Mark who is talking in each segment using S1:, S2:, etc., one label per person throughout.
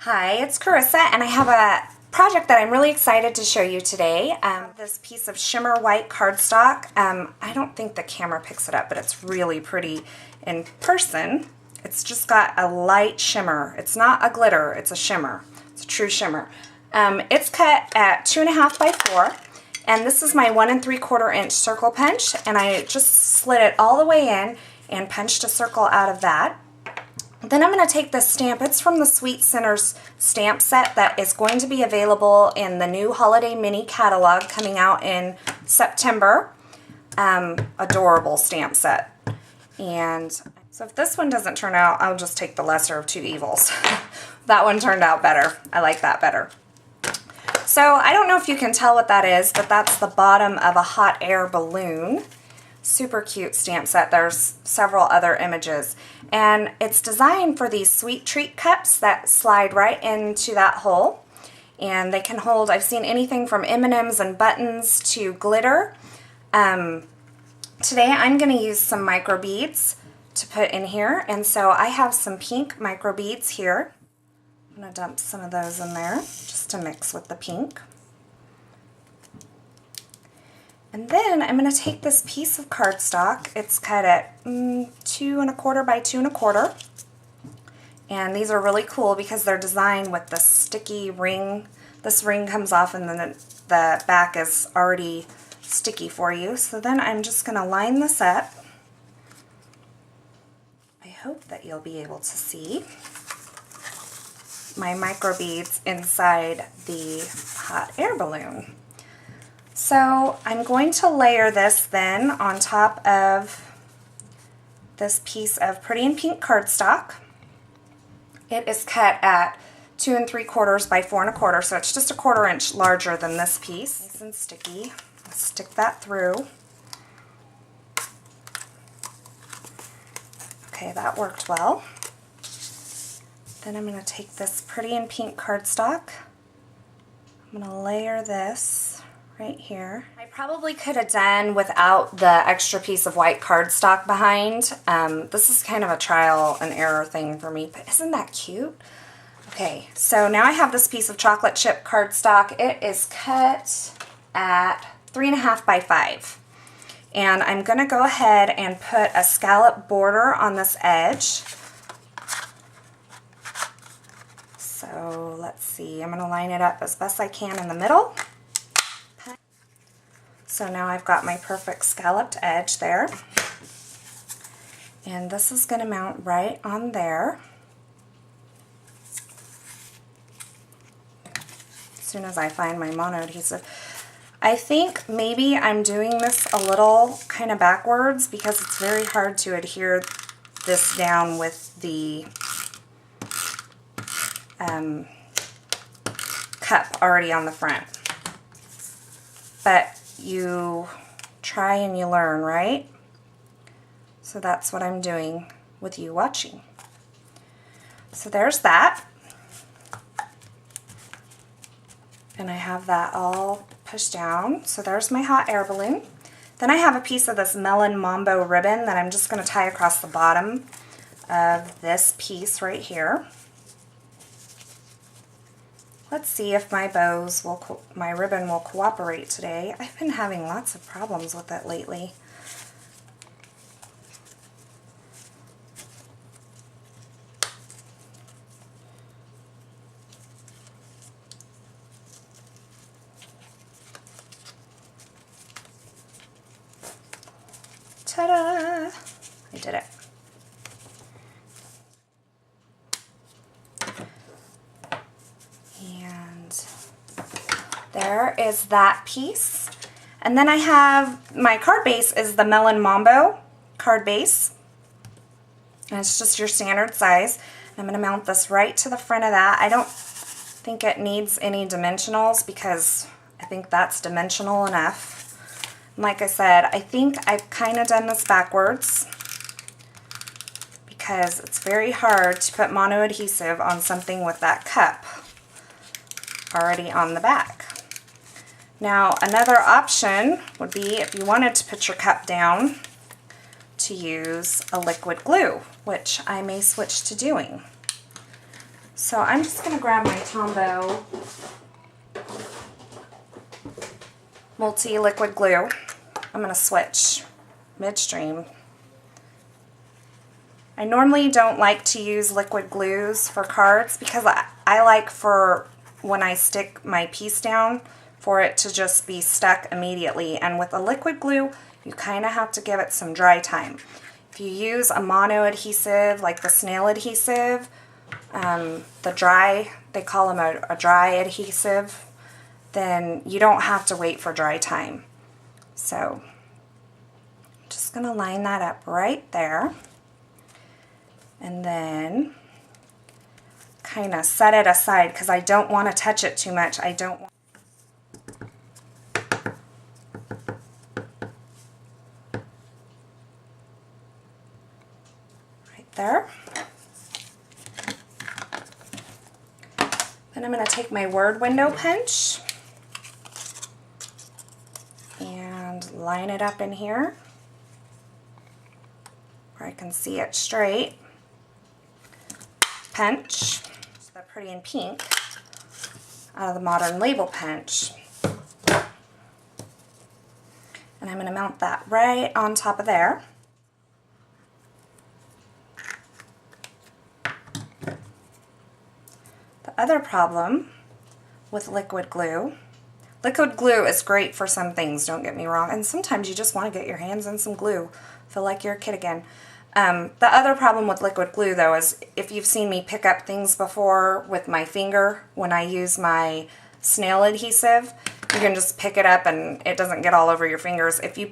S1: Hi, it's Carissa, and I have a project that I'm really excited to show you today. This piece of shimmer white cardstock. I don't think the camera picks it up, but it's really pretty in person. It's just got a light shimmer. It's not a glitter, it's a shimmer. It's a true shimmer. It's cut at 2.5 by 4, and this is my 1 3/4 inch circle punch, and I just slid it all the way in and punched a circle out of that. Then I'm going to take this stamp. It's from the Sweet Centers stamp set that is going to be available in the new Holiday Mini catalog coming out in September. Adorable stamp set. And so if this one doesn't turn out, I'll just take the lesser of two evils. That one turned out better. I like that better. So I don't know if you can tell what that is, but that's the bottom of a hot air balloon. Super cute stamp set. There's several other images, and it's designed for these sweet treat cups that slide right into that hole, and they can hold, I've seen anything from M&Ms and buttons to glitter. Today I'm going to use some microbeads to put in here, and so I have some pink microbeads here. I'm going to dump some of those in there just to mix with the pink. And then I'm going to take this piece of cardstock. It's cut at 2.25 by 2.25. And these are really cool because they're designed with the sticky ring. This ring comes off and then the back is already sticky for you. So then I'm just going to line this up. I hope that you'll be able to see my microbeads inside the hot air balloon. So I'm going to layer this then on top of this piece of Pretty in Pink cardstock. It is cut at 2 3/4 by 4 1/4, so it's just 1/4 inch larger than this piece. Nice and sticky. Let's stick that through. Okay, that worked well. Then I'm going to take this Pretty in Pink cardstock. I'm going to layer this right here. I probably could have done without the extra piece of white cardstock behind. This is kind of a trial and error thing for me, but isn't that cute? Okay, so now I have this piece of chocolate chip cardstock. It is cut at 3.5 by 5. And I'm going to go ahead and put a scallop border on this edge. So let's see, I'm going to line it up as best I can in the middle. So now I've got my perfect scalloped edge there. And this is going to mount right on there. As soon as I find my mono adhesive. I think maybe I'm doing this a little kind of backwards because it's very hard to adhere this down with the cup already on the front. But you try and you learn, right? So that's what I'm doing with you watching. So there's that. And I have that all pushed down. So there's my hot air balloon. Then I have a piece of this Melon Mambo ribbon that I'm just going to tie across the bottom of this piece right here. Let's see if my my ribbon will cooperate today. I've been having lots of problems with it lately. Ta-da! I did it. There is that piece. And then I have my card base is the Melon Mambo card base. And it's just your standard size. I'm going to mount this right to the front of that. I don't think it needs any dimensionals because I think that's dimensional enough. And like I said, I think I've kind of done this backwards because it's very hard to put mono adhesive on something with that cup already on the back. Now another option would be if you wanted to put your cup down to use a liquid glue, which I may switch to doing. So I'm just going to grab my Tombow multi-liquid glue. I'm going to switch midstream. I normally don't like to use liquid glues for cards because I like for when I stick my piece down for it to just be stuck immediately. And with a liquid glue, you kind of have to give it some dry time. If you use a mono adhesive like the snail adhesive, the dry, they call them a dry adhesive, then you don't have to wait for dry time. So I'm just going to line that up right there. And then kind of set it aside because I don't want to touch it too much. I don't want right there. Then I'm going to take my word window punch and line it up in here where I can see it straight. Punch, the pretty in pink, out of the Modern Label punch. And I'm going to mount that right on top of there. The other problem with liquid glue is great for some things, don't get me wrong, and sometimes you just want to get your hands in some glue. Feel like you're a kid again. The other problem with liquid glue, though, is if you've seen me pick up things before with my finger when I use my snail adhesive, you can just pick it up and it doesn't get all over your fingers. If you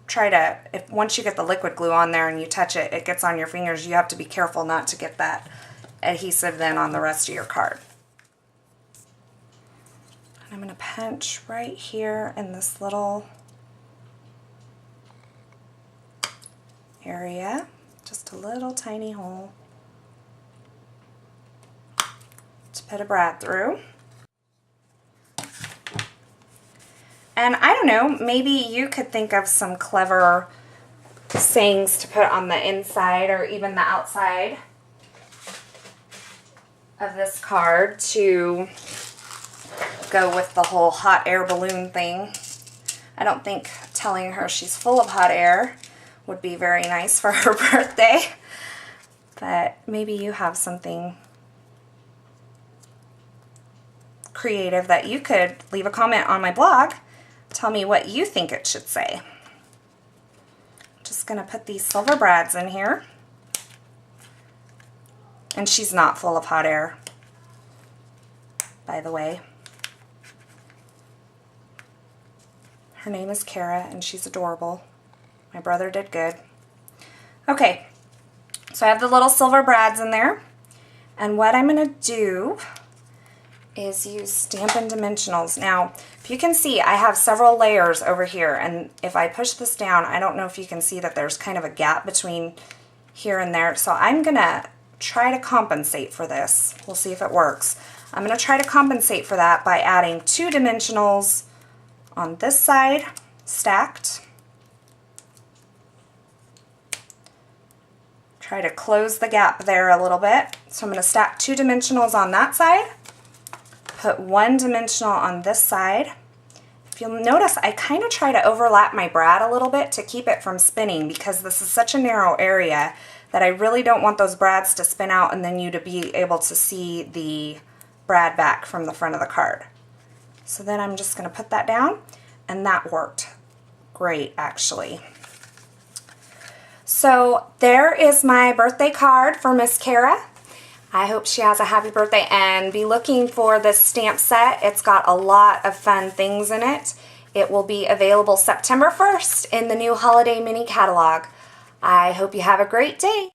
S1: try to, once you get the liquid glue on there and you touch it, it gets on your fingers. You have to be careful not to get that adhesive then on the rest of your card. And I'm going to punch right here in this little area. Just a little tiny hole to put a brad through. And I don't know, maybe you could think of some clever sayings to put on the inside or even the outside of this card to go with the whole hot air balloon thing. I don't think telling her she's full of hot air would be very nice for her birthday, but maybe you have something creative that you could leave a comment on my blog. Tell me what you think it should say. Just gonna put these silver brads in here, and she's not full of hot air, by the way. Her name is Kara and she's adorable. My brother did good. Okay, so I have the little silver brads in there, and what I'm going to do is use Stampin' Dimensionals. Now, if you can see, I have several layers over here, and if I push this down, I don't know if you can see that there's kind of a gap between here and there, so I'm going to try to compensate for this. We'll see if it works. I'm going to try to compensate for that by adding 2 dimensionals on this side, stacked. Try to close the gap there a little bit. So I'm going to stack 2 dimensionals on that side, put 1 dimensional on this side. If you'll notice, I kind of try to overlap my brad a little bit to keep it from spinning because this is such a narrow area that I really don't want those brads to spin out and then you to be able to see the brad back from the front of the card. So then I'm just going to put that down, and that worked great actually. So there is my birthday card for Miss Kara. I hope she has a happy birthday, and be looking for this stamp set. It's got a lot of fun things in it. It will be available September 1st in the new holiday mini catalog. I hope you have a great day.